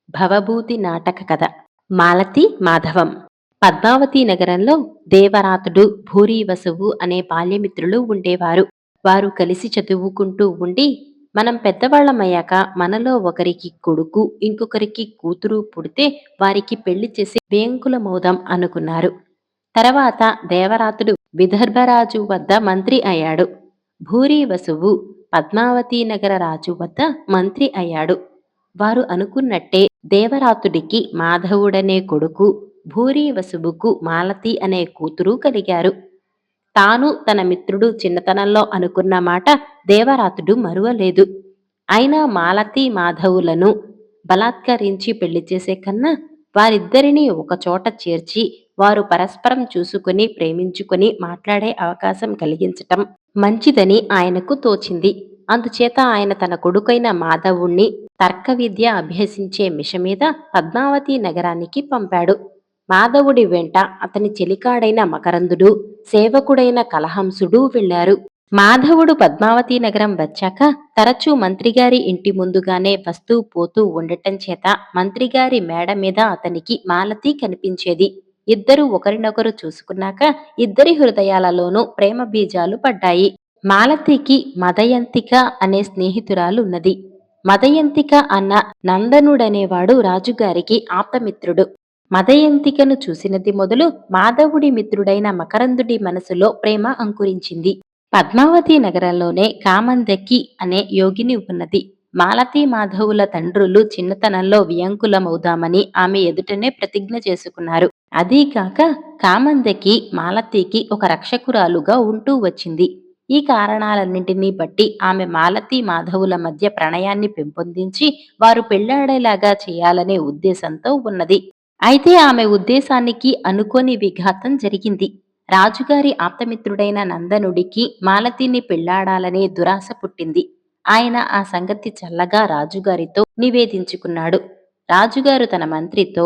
భవభూతి నాటక కథ. మాలతి మాధవం. పద్మావతి నగరంలో దేవరాతుడు, భూరీవసువు అనే బాల్యమిత్రులు ఉండేవారు. వారు కలిసి చదువుకుంటూ ఉండి, మనం పెద్దవాళ్లమయ్యాక మనలో ఒకరికి కొడుకు, ఇంకొకరికి కూతురు పుడితే వారికి పెళ్లి చేసి వేంకులమవుదాం అనుకున్నారు. తర్వాత దేవరాతుడు విదర్భరాజు వద్ద మంత్రి అయ్యాడు. భూరీవసువు పద్మావతి నగర రాజు వద్ద మంత్రి అయ్యాడు. వారు అనుకున్నట్టే దేవరాతుడికి మాధవుడనే కొడుకు, భూరీవసువుకు మాలతి అనే కూతురు కలిగారు. తాను తన మిత్రుడు చిన్నతనంలో అనుకున్న మాట దేవరాతుడు మరువలేదు. అయినా మాలతి మాధవులను బలాత్కరించి పెళ్లి చేసే కన్నా వారిద్దరినీ ఒకచోట చేర్చి వారు పరస్పరం చూసుకుని ప్రేమించుకుని మాట్లాడే అవకాశం కలిగించటం మంచిదని ఆయనకు తోచింది. అందుచేత ఆయన తన కొడుకైన మాధవుణ్ణి తర్క విద్య అభ్యసించే మిష మీద పద్మావతి నగరానికి పంపాడు. మాధవుడి వెంట అతని చెలికాడైన మకరందుడు, సేవకుడైన కలహంసుడు వెళ్లారు. మాధవుడు పద్మావతి నగరం వచ్చాక తరచూ మంత్రిగారి ఇంటి ముందుగానే వస్తూ పోతూ ఉండటం చేత మంత్రిగారి మేడ మీద అతనికి మాలతి కనిపించేది. ఇద్దరు ఒకరినొకరు చూసుకున్నాక ఇద్దరి హృదయాలలోనూ ప్రేమ బీజాలు పడ్డాయి. మాలతికి మదయంతిక అనే స్నేహితురాలున్నది. మదయంతిక అన్న నందనుడనేవాడు రాజుగారికి ఆప్తమిత్రుడు. మదయంతికను చూసినది మొదలు మాధవుడి మిత్రుడైన మకరందుడి మనసులో ప్రేమ అంకురించింది. పద్మావతి నగరంలోనే కామందకి అనే యోగిని ఉన్నది. మాలతీ మాధవుల తండ్రులు చిన్నతనంలో వియంకులమవుదామని ఆమె ఎదుటనే ప్రతిజ్ఞ చేసుకున్నారు. అదీకాక కామందకి మాలతీకి ఒక రక్షకురాలుగా ఉంటూ వచ్చింది. ఈ కారణాలన్నింటినీ బట్టి ఆమె మాలతీ మాధవుల మధ్య ప్రణయాన్ని పెంపొందించి వారు పెళ్లాడేలాగా చేయాలనే ఉద్దేశంతో ఉన్నది. అయితే ఆమె ఉద్దేశానికి అనుకోని విఘాతం జరిగింది. రాజుగారి ఆప్తమిత్రుడైన నందనుడికి మాలతిని పెళ్లాడాలనే దురాశ పుట్టింది. ఆయన ఆ సంగతి చల్లగా రాజుగారితో నివేదించుకున్నాడు. రాజుగారు తన మంత్రితో,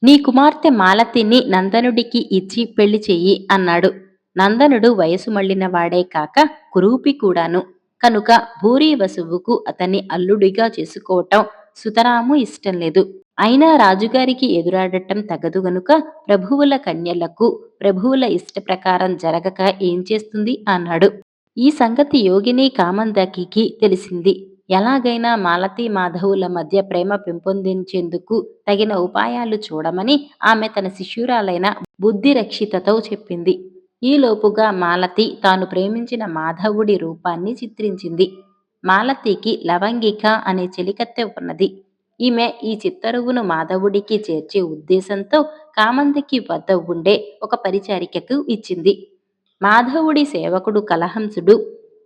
నీ కుమార్తె మాలతిని నందనుడికి ఇచ్చి పెళ్లి చెయ్యి అన్నాడు. నందనుడు వయసు మళ్లిన వాడే కాక కురూపి కూడాను. కనుక భూరీవసువుకు అతన్ని అల్లుడిగా చేసుకోవటం సుతరాము ఇష్టం లేదు. అయినా రాజుగారికి ఎదురాడటం తగదు గనుక ప్రభువుల కన్యలకు ప్రభువుల ఇష్ట ప్రకారం జరగక ఏం చేస్తుంది అన్నాడు. ఈ సంగతి యోగిని కామందకికి తెలిసింది. ఎలాగైనా మాలతీ మాధవుల మధ్య ప్రేమ పెంపొందించేందుకు తగిన ఉపాయాలు చూడమని ఆమె తన శిష్యురాలైన బుద్ధిరక్షితతో చెప్పింది. ఈలోపుగా మాలతి తాను ప్రేమించిన మాధవుడి రూపాన్ని చిత్రించింది. మాలతికి లవంగిక అనే చెలికత్తె ఉన్నది. ఈమె ఈ చిత్తరువును మాధవుడికి చేర్చే ఉద్దేశంతో కామందకి వద్ద ఉండే ఒక పరిచారికకు ఇచ్చింది. మాధవుడి సేవకుడు కలహంసుడు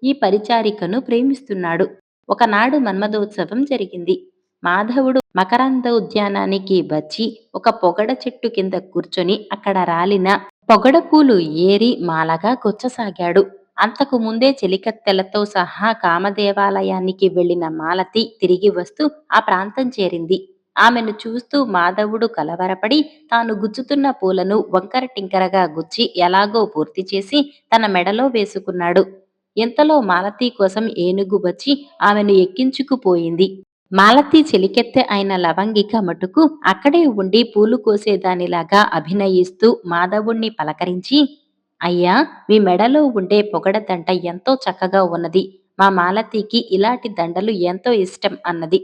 ఈ పరిచారికను ప్రేమిస్తున్నాడు. ఒకనాడు మన్మథోత్సవం జరిగింది. మాధవుడు మకరందోద్యానానికి వచ్చి ఒక పొగడ చెట్టు కింద కూర్చొని అక్కడ రాలిన పొగడ పూలు ఏరి మాలగా గుచ్చసాగాడు. అంతకు ముందే చెలికత్తెలతో సహా కామదేవాలయానికి వెళ్లిన మాలతి తిరిగి వస్తూ ఆ ప్రాంతం చేరింది. ఆమెను చూస్తూ మాధవుడు కలవరపడి తాను గుచ్చుతున్న పూలను వంకర టింకరగా గుచ్చి ఎలాగో పూర్తి చేసి తన మెడలో వేసుకున్నాడు. ఇంతలో మాలతి కోసం ఏనుగు వచ్చి ఆమెను ఎక్కించుకుపోయింది. మాలతి చెలికెత్తె అయిన లవంగిక మటుకు అక్కడే ఉండి పూలు కోసేదానిలాగా అభినయిస్తూ మాధవుణ్ణి పలకరించి, అయ్యా, మీ మెడలో ఉండే పొగడ దండ ఎంతో చక్కగా ఉన్నది. మా మాలతికి ఇలాంటి దండలు ఎంతో ఇష్టం అన్నది.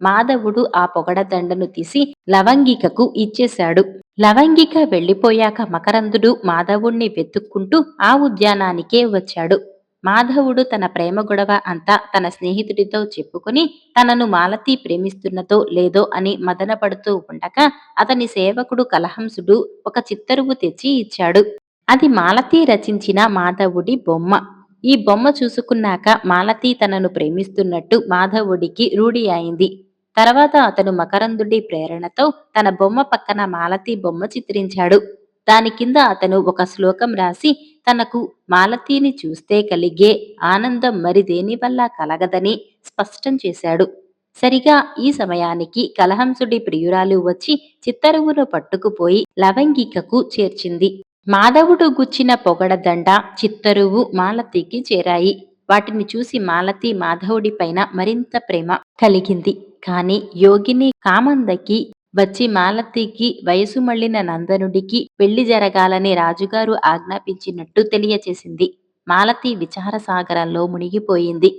మాధవుడు ఆ పొగడ దండను తీసి లవంగికకు ఇచ్చేశాడు. లవంగిక వెళ్లిపోయాక మకరందుడు మాధవుణ్ణి వెతుక్కుంటూ ఆ ఉద్యానానికే వచ్చాడు. మాధవుడు తన ప్రేమ గొడవ అంతా తన స్నేహితుడితో చెప్పుకుని తనను మాలతి ప్రేమిస్తున్నదో లేదో అని మదనపడుతూ ఉండగా అతని సేవకుడు కలహంసుడు ఒక చిత్తరువు తెచ్చి ఇచ్చాడు. అది మాలతి రచించిన మాధవుడి బొమ్మ. ఈ బొమ్మ చూసుకున్నాక మాలతి తనను ప్రేమిస్తున్నట్టు మాధవుడికి రూఢి అయింది. తర్వాత అతను మకరందుడి ప్రేరణతో తన బొమ్మ పక్కన మాలతి బొమ్మ చిత్రించాడు. దాని కింద అతను ఒక శ్లోకం రాసి తనకు మాలతిని చూస్తే కలిగే ఆనందం మరి దేనివల్ల కలగదని స్పష్టం చేశాడు. సరిగా ఈ సమయానికి కలహంసుడి ప్రియురాలు వచ్చి చిత్తరువును పట్టుకుపోయి లవంగికకు చేర్చింది. మాధవుడు గుచ్చిన పొగడదండ, చిత్తరువు మాలతికి చేరాయి. వాటిని చూసి మాలతి మాధవుడి పైన మరింత ప్రేమ కలిగింది. కాని యోగిని కామందకి వచ్చి మాలతికి వయసు మళ్ళిన నందనుడికి పెళ్లి జరగాలని రాజుగారు ఆజ్ఞాపించినట్టు తెలియచేసింది. మాలతి విచార సాగరంలో మునిగిపోయింది.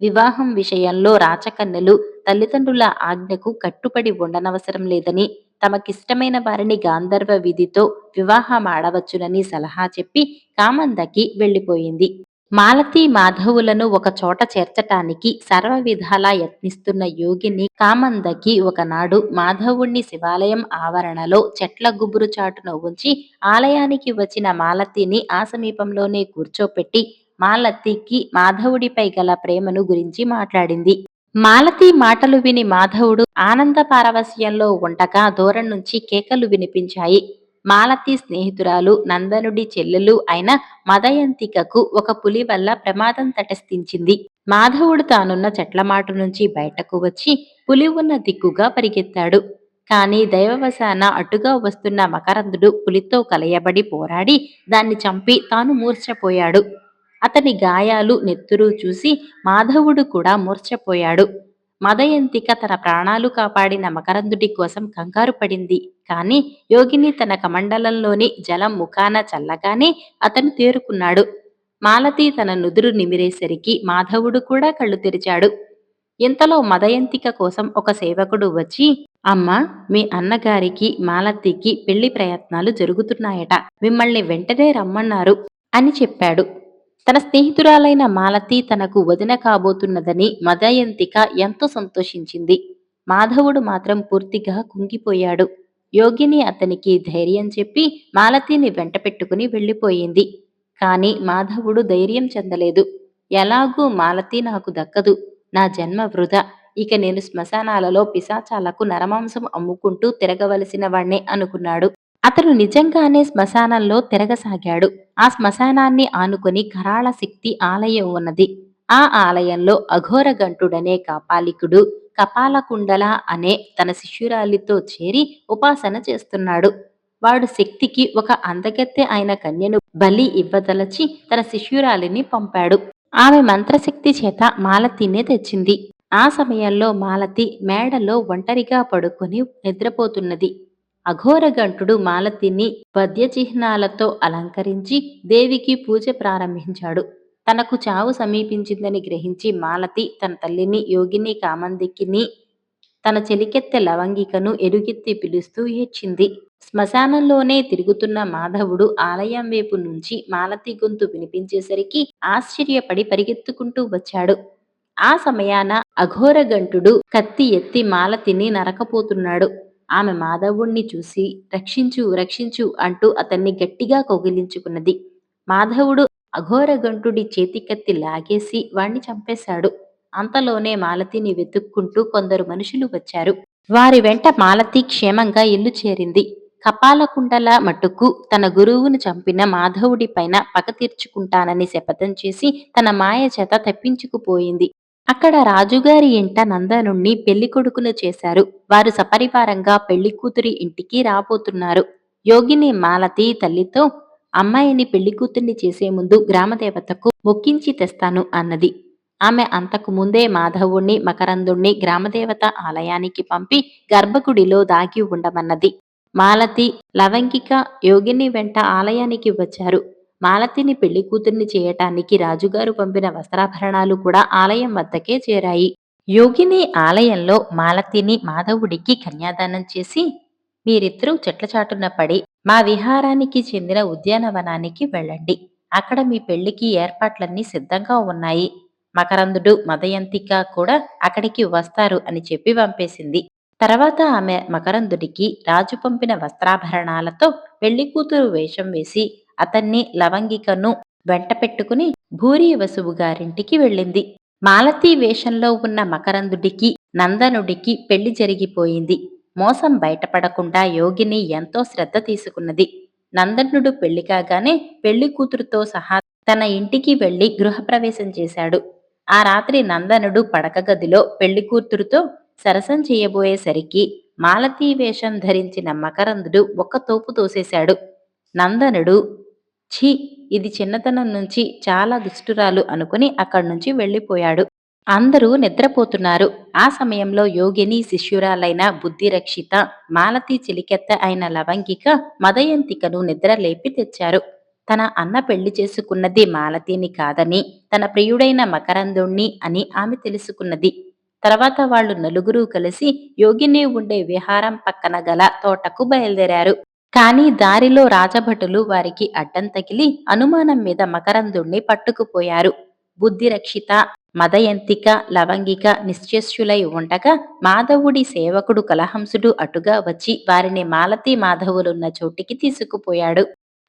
వివాహం విషయంలో రాచకన్యలు తల్లిదండ్రుల ఆజ్ఞకు కట్టుబడి ఉండనవసరం లేదని, తమకిష్టమైన వారిని గాంధర్వ విధితో వివాహమాడవచ్చునని సలహా చెప్పి కామందకి వెళ్ళిపోయింది. మాలతి మాధవులను ఒక చోట చేర్చటానికి సర్వ విధాలా యత్నిస్తున్న యోగిని కామందకి ఒకనాడు మాధవుణ్ణి శివాలయం ఆవరణలో చెట్ల గుబురు చాటున ఉంచి ఆలయానికి వచ్చిన మాలతిని ఆ సమీపంలోనే కూర్చోపెట్టి మాలతికి మాధవుడిపై గల ప్రేమను గురించి మాట్లాడింది. మాలతి మాటలు విని మాధవుడు ఆనంద పారవస్యంలో ఉండగా దూరం నుంచి కేకలు వినిపించాయి. మాలతి స్నేహితురాలు నందనుడి చెల్లెలు అయిన మదయంతికకు ఒక పులి వల్ల ప్రమాదం తటస్థించింది. మాధవుడు తానున్న చెట్లమాటు నుంచి బయటకు వచ్చి పులి ఉన్న దిక్కుగా పరిగెత్తాడు. కాని దైవవశాన అటుగా వస్తున్న మకరందుడు పులితో కలయబడి పోరాడి దాన్ని చంపి తాను మూర్ఛపోయాడు. అతని గాయాలు నెత్తురు చూసి మాధవుడు కూడా మూర్ఛపోయాడు. మదయంతిక తన ప్రాణాలు కాపాడిన మకరందుడి కోసం కంగారు పడింది. కాని యోగిని తన కమండలంలోని జలం ముఖాన చల్లగానే అతను తేరుకున్నాడు. మాలతి తన నుదురు నిమిరేసరికి మాధవుడు కూడా కళ్ళు తెరిచాడు. ఇంతలో మదయంతిక కోసం ఒక సేవకుడు వచ్చి, అమ్మా, మీ అన్నగారికి మాలతికి పెళ్లి ప్రయత్నాలు జరుగుతున్నాయట, మిమ్మల్ని వెంటనే రమ్మన్నారు అని చెప్పాడు. తన స్నేహితురాలైన మాలతి తనకు వదిన కాబోతున్నదని మదయంతిక ఎంతో సంతోషించింది. మాధవుడు మాత్రం పూర్తిగా కుంగిపోయాడు. యోగిని అతనికి ధైర్యం చెప్పి మాలతిని వెంట పెట్టుకుని వెళ్ళిపోయింది. కాని మాధవుడు ధైర్యం చెందలేదు. ఎలాగూ మాలతి నాకు దక్కదు, నా జన్మ వృధా, ఇక నేను శ్మశానాలలో పిశాచాలకు నరమాంసం అమ్ముకుంటూ తిరగవలసిన వాణ్ణే అనుకున్నాడు. అతను నిజంగానే శ్మశానంలో తిరగసాగాడు. ఆ శ్మశానాన్ని ఆనుకుని కరాళ శక్తి ఆలయం ఉన్నది. ఆ ఆలయంలో అఘోరగంటుడనే కాపాలికుడు కపాలకుండల అనే తన శిష్యురాలితో చేరి ఉపాసన చేస్తున్నాడు. వాడు శక్తికి ఒక అందగత్తె అయిన కన్యను బలి ఇవ్వదలచి తన శిష్యురాలిని పంపాడు. ఆమె మంత్రశక్తి చేత మాలతినే తెచ్చింది. ఆ సమయంలో మాలతి మేడలో ఒంటరిగా పడుకొని నిద్రపోతున్నది. అఘోరగంటుడు మాలతిని వద్యచిహ్నాలతో అలంకరించి దేవికి పూజ ప్రారంభించాడు. తనకు చావు సమీపించిందని గ్రహించి మాలతి తన తల్లిని యోగిని కామందికిని తన చెలికెత్తె లవంగికను ఎలుగెత్తి పిలుస్తూ ఏడ్చింది. శ్మశానంలోనే తిరుగుతున్న మాధవుడు ఆలయం వైపు నుంచి మాలతి గొంతు వినిపించేసరికి ఆశ్చర్యపడి పరిగెత్తుకుంటూ వచ్చాడు. ఆ సమయాన అఘోరగంటుడు కత్తి ఎత్తి మాలతిని నరకపోతున్నాడు. ఆమె మాధవుణ్ణి చూసి రక్షించు రక్షించు అంటూ అతన్ని గట్టిగా కౌగిలించుకున్నది. మాధవుడు అఘోరగంటుడి చేతికత్తి లాగేసి వాణ్ణి చంపేశాడు. అంతలోనే మాలతిని వెతుక్కుంటూ కొందరు మనుషులు వచ్చారు. వారి వెంట మాలతి క్షేమంగా ఇల్లు చేరింది. కపాలకుండల మట్టుకు తన గురువును చంపిన మాధవుడి పైన పగ తీర్చుకుంటానని శపథం చేసి తన మాయ చేత తప్పించుకుపోయింది. అక్కడ రాజుగారి ఇంట నందనుణ్ణి పెళ్లి కొడుకును చేశారు. వారు సపరివారంగా పెళ్లి కూతురి ఇంటికి రాబోతున్నారు. యోగిని మాలతి తల్లితో, అమ్మాయిని పెళ్లి కూతుర్ని చేసే ముందు గ్రామదేవతకు మొక్కించి తెస్తాను అన్నది. ఆమె అంతకు ముందే మాధవుణ్ణి మకరందుణ్ణి గ్రామదేవత ఆలయానికి పంపి గర్భగుడిలో దాగి ఉండమన్నది. మాలతి, లవంగిక యోగిని వెంట ఆలయానికి వచ్చారు. మాలతిని పెళ్లి కూతుర్ని చేయటానికి రాజుగారు పంపిన వస్త్రాభరణాలు కూడా ఆలయం వద్దకే చేరాయి. యోగిని ఆలయంలో మాలతిని మాధవుడికి కన్యాదానం చేసి, మీరిద్దరూ చెట్ల చాటున పడి మా విహారానికి చెందిన ఉద్యానవనానికి వెళ్ళండి. అక్కడ మీ పెళ్లికి ఏర్పాట్లన్నీ సిద్ధంగా ఉన్నాయి. మకరందుడు మదయంతిక కూడా అక్కడికి వస్తారు అని చెప్పి పంపేసింది. తర్వాత ఆమె మకరందుడికి రాజు పంపిన వస్త్రాభరణాలతో పెళ్లి కూతురు వేషం వేసి అతన్ని లవంగికను వెంట పెట్టుకుని భూరి వసువు గారింటికి వెళ్ళింది. మాలతీ వేషంలో ఉన్న మకరందుడికి నందనుడికి పెళ్లి జరిగిపోయింది. మోసం బయటపడకుండా యోగిని ఎంతో శ్రద్ధ తీసుకున్నది. నందనుడు పెళ్లి కాగానే పెళ్లి కూతురుతో సహా తన ఇంటికి వెళ్లి గృహప్రవేశం చేశాడు. ఆ రాత్రి నందనుడు పడక గదిలో పెళ్లి కూతురుతో సరసం చేయబోయేసరికి మాలతీ వేషం ధరించిన మకరందుడు ఒక్క తోపు తోసేశాడు. నందనుడు ఛీ, ఇది చిన్నతనం నుంచి చాలా దుష్టురాలు అనుకుని అక్కడి నుంచి వెళ్ళిపోయాడు. అందరూ నిద్రపోతున్నారు. ఆ సమయంలో యోగిని శిష్యురాలైన బుద్ధిరక్షిత, మాలతి చిలికెత్త అయిన లవంగిక మదయంతికను నిద్రలేపి తెచ్చారు. తన అన్న పెళ్లి చేసుకున్నది మాలతిని కాదని, తన ప్రియుడైన మకరందుణ్ణి అని ఆమె తెలుసుకున్నది. తర్వాత వాళ్ళు నలుగురూ కలిసి యోగిని ఉండే విహారం పక్కన గల తోటకు బయలుదేరారు. కాని దారిలో రాజభటులు వారికి అడ్డం తగిలి అనుమానం మీద మకరందుణ్ణి పట్టుకుపోయారు. బుద్ధిరక్షిత, మదయంతిక, లవంగిక నిశ్చేష్యులై ఉండగా మాధవుడి సేవకుడు కలహంసుడు అటుగా వచ్చి వారిని మాలతీ మాధవులున్న చోటికి తీసుకుపోయాడు.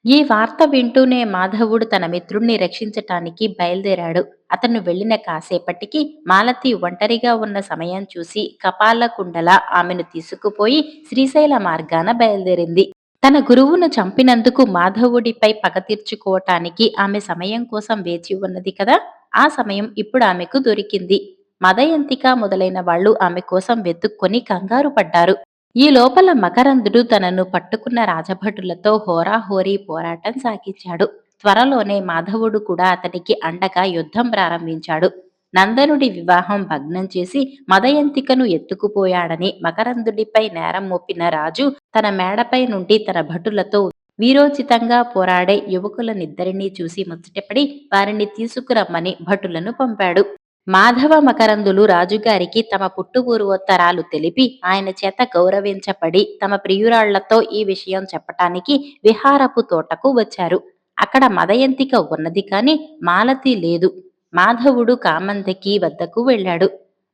ఈ వార్త వింటూనే మాధవుడు తన మిత్రుణ్ణి రక్షించటానికి బయలుదేరాడు. అతను వెళ్లిన కాసేపటికి మాలతి ఒంటరిగా ఉన్న సమయం చూసి కపాలకుండల ఆమెను తీసుకుపోయి శ్రీశైల మార్గాన బయలుదేరింది. తన గురువును చంపినందుకు మాధవుడిపై పగ తీర్చుకోవటానికి ఆమె సమయం కోసం వేచి ఉన్నది కదా, ఆ సమయం ఇప్పుడు ఆమెకు దొరికింది. మదయంతిక మొదలైన వాళ్ళు ఆమె కోసం వెతుక్కొని కంగారు పడ్డారు. ఈ లోపల మకరందుడు తనను పట్టుకున్న రాజభటులతో హోరాహోరీ పోరాటం సాగించాడు. త్వరలోనే మాధవుడు కూడా అతనికి అండగా యుద్ధం ప్రారంభించాడు. నందనుడి వివాహం భగ్నం చేసి మదయంతికను ఎత్తుకుపోయాడని మకరందుడిపై నేరం మోపిన రాజు తన మేడపై నుండి తన భటులతో వీరోచితంగా పోరాడే యువకులనిద్దరినీ చూసి ముచ్చటపడి వారిని తీసుకురమ్మని భటులను పంపాడు. మాధవ మకరందులు రాజుగారికి తమ పుట్టుపూర్వోత్తరాలు తెలిపి ఆయన చేత గౌరవించబడి తమ ప్రియురాళ్లతో ఈ విషయం చెప్పటానికి విహారపు తోటకు వచ్చారు. అక్కడ మదయంతిక ఉన్నది కాని మాలతి లేదు. మాధవుడు కామంతకి వద్దకు వెళ్ళాడు.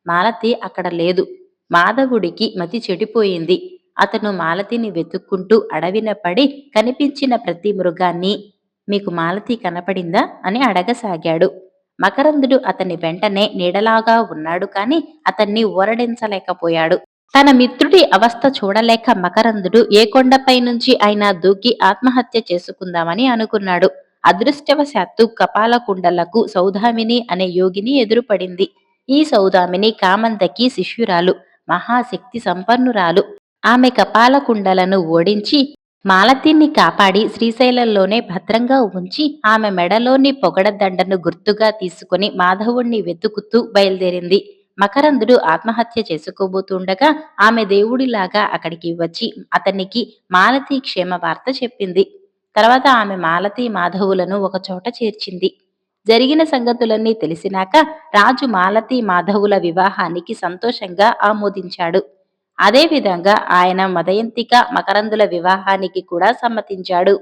మాలతి అక్కడ లేదు. మాధవుడికి మతి చెడిపోయింది. అతను మాలతిని వెతుక్కుంటూ అడవిన పడి కనిపించిన ప్రతి మృగాన్ని మీకు మాలతి కనపడిందా అని అడగసాగాడు. మకరందుడు అతని వెంటనే నీడలాగా ఉన్నాడు కాని అతన్ని ఊరడించలేకపోయాడు. తన మిత్రుడి అవస్థ చూడలేక మకరందుడు ఏ కొండపై నుంచి అయినా దూకి ఆత్మహత్య చేసుకుందామని అనుకున్నాడు. అదృష్టవశాత్తు కపాలకుండలకు సౌదామిని అనే యోగిని ఎదురుపడింది. ఈ సౌదామిని కామంతకి శిష్యురాలు, మహాశక్తి సంపన్నురాలు. ఆమె కపాలకుండలను ఓడించి మాలతిని కాపాడి శ్రీశైలంలోనే భద్రంగా ఉంచి ఆమె మెడలోని పొగడదండను గుర్తుగా తీసుకుని మాధవుణ్ణి వెతుకుతూ బయలుదేరింది. మకరందుడు ఆత్మహత్య చేసుకోబోతుండగా ఆమె దేవుడిలాగా అక్కడికి వచ్చి అతనికి మాలతి క్షేమ వార్త చెప్పింది. తర్వాత ఆమె మాలతి మాధవులను ఒక చోట చేర్చింది. జరిగిన సంగతులన్నీ తెలిసినాక రాజు మాలతి మాధవుల వివాహానికి సంతోషంగా ఆమోదించాడు. అదేవిధంగా ఆయన మదయంతిక మకరందుల వివాహానికి కూడా సమ్మతించాడు.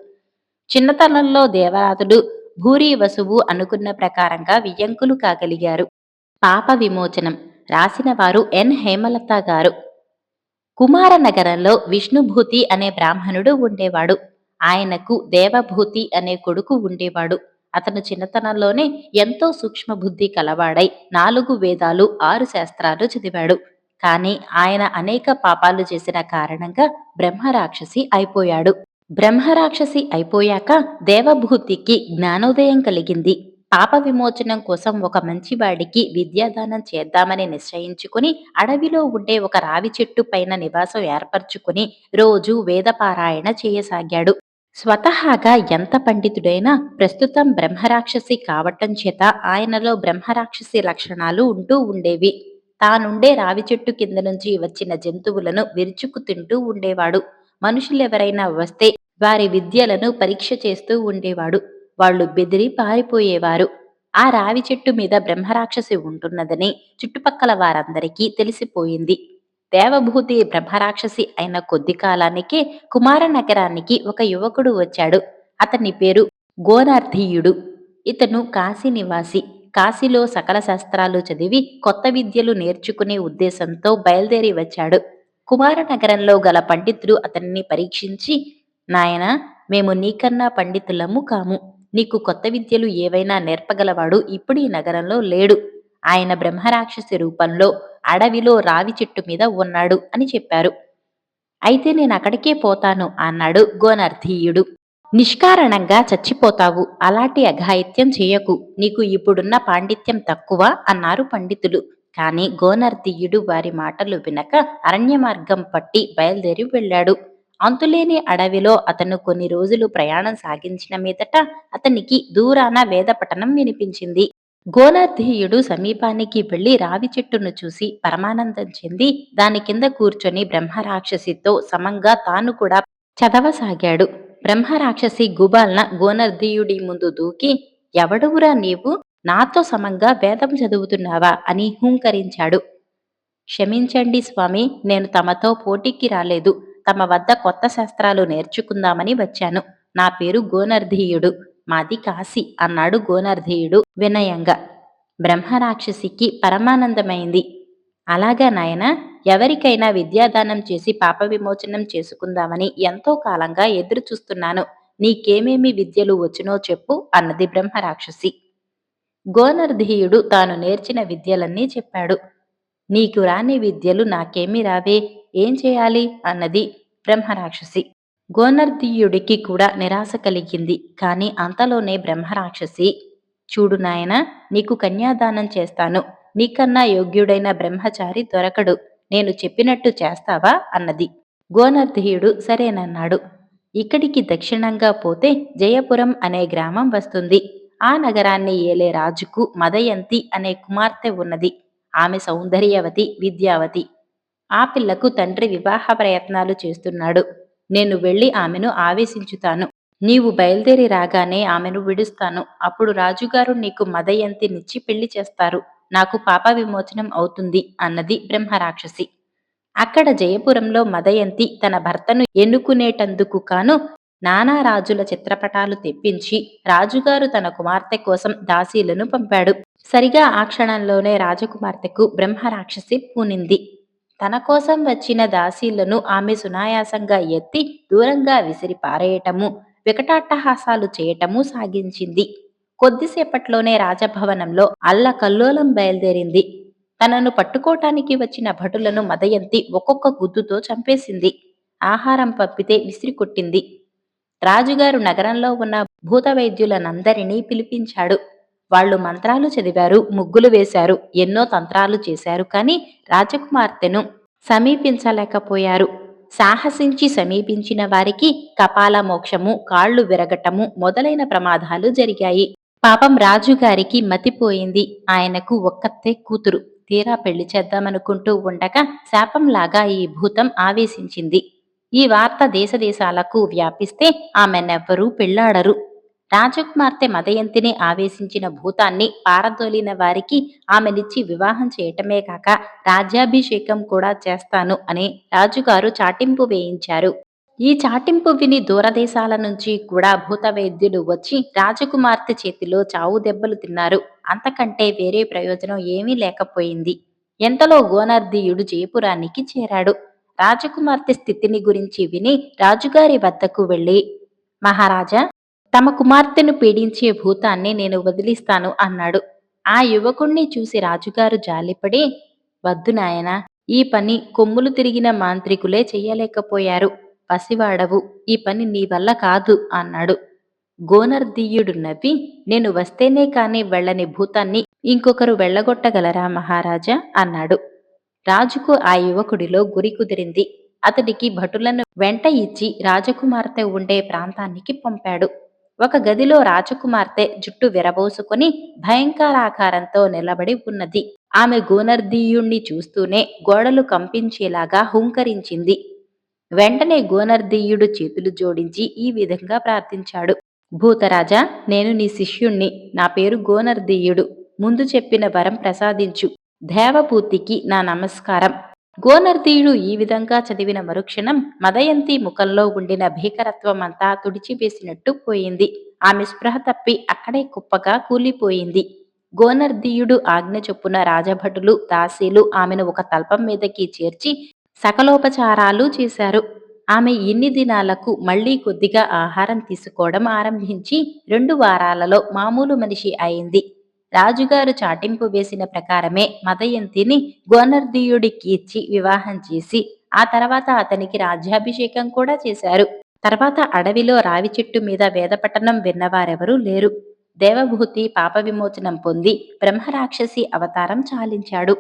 చిన్నతనంలో దేవరాతుడు భూరి వసువు అనుకున్న ప్రకారంగా వియ్యంకులు కాగలిగారు. పాప విమోచనం రాసిన వారు ఎన్ హేమలత గారు. కుమారనగరంలో విష్ణుభూతి అనే బ్రాహ్మణుడు ఉండేవాడు. ఆయనకు దేవభూతి అనే కొడుకు ఉండేవాడు. అతను చిన్నతనంలోనే ఎంతో సూక్ష్మ బుద్ధి కలవాడై 4 వేదాలు 6 శాస్త్రాలు చదివాడు. కాని ఆయన అనేక పాపాలు చేసిన కారణంగా బ్రహ్మరాక్షసి అయిపోయాడు. బ్రహ్మరాక్షసి అయిపోయాక దేవభూతికి జ్ఞానోదయం కలిగింది. పాప విమోచనం కోసం ఒక మంచివాడికి విద్యాదానం చేద్దామని నిశ్చయించుకుని అడవిలో ఉండే ఒక రావి చెట్టు పైన నివాసం ఏర్పరచుకుని రోజూ వేదపారాయణ చేయసాగాడు. స్వతహాగా ఎంత పండితుడైనా ప్రస్తుతం బ్రహ్మరాక్షసి కావటం చేత ఆయనలో బ్రహ్మరాక్షసి లక్షణాలు ఉంటూ ఉండేవి. తానుండే రావి చెట్టు కింద నుంచి వచ్చిన జంతువులను విరుచుకు తింటూ ఉండేవాడు. మనుషులెవరైనా వస్తే వారి విద్యలను పరీక్ష చేస్తూ ఉండేవాడు. వాళ్ళు బెదిరి పారిపోయేవారు. ఆ రావి చెట్టు మీద బ్రహ్మరాక్షసి ఉంటున్నదని చుట్టుపక్కల వారందరికీ తెలిసిపోయింది. దేవభూతి బ్రహ్మరాక్షసి అయిన కొద్ది కాలానికే కుమార నగరానికి ఒక యువకుడు వచ్చాడు. అతని పేరు గోనార్ధీయుడు. ఇతను కాశీ నివాసి. కాశీలో సకల శాస్త్రాలు చదివి కొత్త విద్యలు నేర్చుకునే ఉద్దేశంతో బయలుదేరి వచ్చాడు. కుమార నగరంలో గల పండితుడు అతన్ని పరీక్షించి, నాయనా, మేము నీకన్నా పండితులము కాము. నీకు కొత్త విద్యలు ఏవైనా నేర్పగలవాడు ఇప్పుడు ఈ నగరంలో లేడు. ఆయన బ్రహ్మరాక్షసి రూపంలో అడవిలో రావి చెట్టు మీద ఉన్నాడు అని చెప్పారు. అయితే నేనక్కడికే పోతాను అన్నాడు గోనర్ధీయుడు. నిష్కారణంగా చచ్చిపోతావు. అలాంటి అఘాయిత్యం చేయకు. నీకు ఇప్పుడున్న పాండిత్యం తక్కువ అన్నారు పండితులు. కాని గోనర్ధీయుడు వారి మాటలు వినక అరణ్య మార్గం పట్టి బయలుదేరి వెళ్ళాడు. అంతులేని అడవిలో అతను కొన్ని రోజులు ప్రయాణం సాగించిన మీదట అతనికి దూరాన వేద పఠనం వినిపించింది. గోనర్ధీయుడు సమీపానికి వెళ్లి రావి చెట్టును చూసి పరమానందం చెంది దాని కింద కూర్చొని బ్రహ్మరాక్షసితో సమంగా తాను కూడా చదవసాగాడు. బ్రహ్మరాక్షసి గుబాల్న గోనర్ధీయుడి ముందు దూకి, ఎవడువురా నీవు? నాతో సమంగా వేదం చదువుతున్నావా అని హూంకరించాడు. క్షమించండి స్వామి, నేను తమతో పోటీకి రాలేదు. తమ వద్ద కొత్త శస్త్రాలు నేర్చుకుందామని వచ్చాను. నా పేరు గోనర్ధీయుడు. మాది కాశీ అన్నాడు గోనర్ధీయుడు వినయంగా. బ్రహ్మరాక్షసికి పరమానందమైంది. అలాగా నాయనా, ఎవరికైనా విద్యాదానం చేసి పాప విమోచనం చేసుకుందామని ఎంతో కాలంగా ఎదురు చూస్తున్నాను. నీకేమేమి విద్యలు వచ్చునో చెప్పు అన్నది బ్రహ్మరాక్షసి. గోనర్ధీయుడు తాను నేర్చిన విద్యలన్నీ చెప్పాడు. నీకు రాని విద్యలు నాకేమీ రావే, ఏం చేయాలి అన్నది బ్రహ్మరాక్షసి. గోనర్ధీయుడికి కూడా నిరాశ కలిగింది. కాని అంతలోనే బ్రహ్మరాక్షసి, చూడు నాయనా, నీకు కన్యాదానం చేస్తాను. నీకన్నా యోగ్యుడైన బ్రహ్మచారి దొరకడు. నేను చెప్పినట్టు చేస్తావా అన్నది. గోనర్ధీయుడు సరేనన్నాడు. ఇక్కడికి దక్షిణంగా పోతే జయపురం అనే గ్రామం వస్తుంది. ఆ నగరాన్ని ఏలే రాజుకు మదయంతి అనే కుమార్తె ఉన్నది. ఆమె సౌందర్యవతి, విద్యావతి. ఆ పిల్లకు తండ్రి వివాహ ప్రయత్నాలు చేస్తున్నాడు. నేను వెళ్లి ఆమెను ఆవేశించుతాను. నీవు బయలుదేరి రాగానే ఆమెను విడుస్తాను. అప్పుడు రాజుగారు నీకు మదయంతినిచ్చి పెళ్లి చేస్తారు. నాకు పాప విమోచనం అవుతుంది అన్నది బ్రహ్మరాక్షసి. అక్కడ జయపురంలో మదయంతి తన భర్తను ఎన్నుకునేటందుకు కాను నానా రాజుల చిత్రపటాలు తెప్పించి రాజుగారు తన కుమార్తె కోసం దాసీలను పంపాడు. సరిగా ఆ క్షణంలోనే రాజకుమార్తెకు బ్రహ్మరాక్షసి పూనింది. తన కోసం వచ్చిన దాసీలను ఆమె సునాయాసంగా ఎత్తి దూరంగా విసిరి పారేయటము, వికటాట్టహాసాలు చేయటము సాగించింది. కొద్దిసేపట్లోనే రాజభవనంలో అల్లకల్లోలం బయలుదేరింది. తనను పట్టుకోటానికి వచ్చిన భటులను మదయంతి ఒక్కొక్క గుద్దుతో చంపేసింది. ఆహారం పంపితే విసిరికొట్టింది. రాజుగారు నగరంలో ఉన్న భూతవైద్యులనందరినీ పిలిపించాడు. వాళ్ళు మంత్రాలు చదివారు, ముగ్గులు వేశారు, ఎన్నో తంత్రాలు చేశారు. కాని రాజకుమార్తెను సమీపించలేకపోయారు. సాహసించి సమీపించిన వారికి కపాల మోక్షము, కాళ్ళు విరగటము మొదలైన ప్రమాదాలు జరిగాయి. పాపం రాజుగారికి మతిపోయింది. ఆయనకు ఒక్కతే కూతురు. తీరా పెళ్లి చేద్దామనుకుంటూ ఉండగా శాపంలాగా ఈ భూతం ఆవేశించింది. ఈ వార్త దేశదేశాలకు వ్యాపిస్తే ఆమెనెవ్వరూ పెళ్లాడరు. రాజకుమార్తె మదయంతిని ఆవేశించిన భూతాన్ని పారదోలిన వారికి ఆమెనిచ్చి వివాహం చేయటమే కాక రాజ్యాభిషేకం కూడా చేస్తాను అని రాజుగారు చాటింపు వేయించారు. ఈ చాటింపు విని దూరదేశాల నుంచి కూడా భూతవైద్యులు వచ్చి రాజకుమార్తె చేతిలో చావు దెబ్బలు తిన్నారు. అంతకంటే వేరే ప్రయోజనం ఏమీ లేకపోయింది. ఎంతలో గోనర్ధీయుడు జయపురానికి చేరాడు. రాజకుమార్తె స్థితిని గురించి విని రాజుగారి వద్దకు వెళ్ళి, మహారాజా, తమ కుమార్తెను పీడించే భూతాన్ని నేను వదిలిస్తాను అన్నాడు. ఆ యువకుణ్ణి చూసి రాజుగారు జాలిపడి, వద్దు నాయనా, ఈ పని కొమ్ములు తిరిగిన మాంత్రికులే చెయ్యలేకపోయారు. పసివాడవు, ఈ పని నీ వల్ల కాదు అన్నాడు. గోనర్ధీయుడు నవ్వి, నేను వస్తేనే కాని వెళ్ళని భూతాన్ని ఇంకొకరు వెళ్ళగొట్టగలరా మహారాజా అన్నాడు. రాజుకు ఆ యువకుడిలో గురి కుదిరింది. అతడికి భటులను వెంట ఇచ్చి రాజకుమార్తె ఉండే ప్రాంతానికి పంపాడు. ఒక గదిలో రాజకుమార్తె జుట్టు విరబోసుకొని భయంకరాకారంతో నిలబడి ఉన్నది. ఆమె గోనర్ధీయుణ్ణి చూస్తూనే గోడలు కంపించేలాగా హుంకరించింది. వెంటనే గోనర్ధీయుడు చేతులు జోడించి ఈ విధంగా ప్రార్థించాడు. భూతరాజా, నేను నీ శిష్యుణ్ణి. నా పేరు గోనర్ధీయుడు. ముందు చెప్పిన వరం ప్రసాదించు. దేవపూతికి నా నమస్కారం. గోనర్ధీయుడు ఈ విధంగా చదివిన మరుక్షణం మదయంతి ముఖంలో ఉండిన భీకరత్వమంతా తుడిచివేసినట్టు పోయింది. ఆమె స్పృహ తప్పి అక్కడే కుప్పగా కూలిపోయింది. గోనర్ధీయుడు ఆజ్ఞ చొప్పున రాజభటులు, దాసీలు ఆమెను ఒక తల్పం మీదకి చేర్చి సకలోపచారాలు చేశారు. ఆమె ఇన్ని దినాలకు మళ్లీ కొద్దిగా ఆహారం తీసుకోవడం ఆరంభించి 2 వారాలలో మామూలు మనిషి అయింది. రాజుగారు చాటింపు వేసిన ప్రకారమే మదయంతిని గోనర్ధీయుడికి ఇచ్చి వివాహం చేసి ఆ తర్వాత అతనికి రాజ్యాభిషేకం కూడా చేశారు. తర్వాత అడవిలో రావి చెట్టు మీద వేదపఠనం విన్నవారెవరూ లేరు. దేవభూతి పాప విమోచనం పొంది బ్రహ్మరాక్షసి అవతారం చాలించాడు.